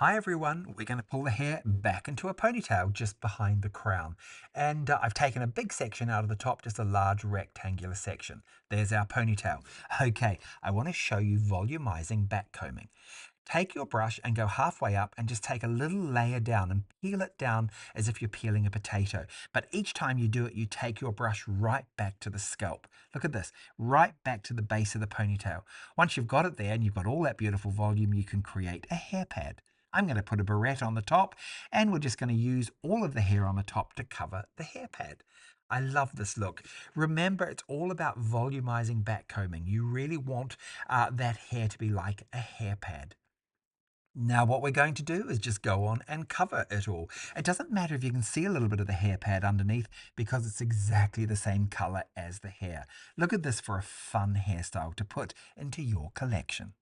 Hi everyone, we're going to pull the hair back into a ponytail just behind the crown. And I've taken a big section out of the top, just a large rectangular section. There's our ponytail. Okay, I want to show you volumizing back combing. Take your brush and go halfway up and just take a little layer down and peel it down as if you're peeling a potato. But each time you do it, you take your brush right back to the scalp. Look at this, right back to the base of the ponytail. Once you've got it there and you've got all that beautiful volume, you can create a hair pad. I'm going to put a barrette on the top and we're just going to use all of the hair on the top to cover the hair pad. I love this look. Remember, it's all about volumizing back combing. You really want that hair to be like a hair pad. Now what we're going to do is just go on and cover it all. It doesn't matter if you can see a little bit of the hair pad underneath because it's exactly the same color as the hair. Look at this for a fun hairstyle to put into your collection.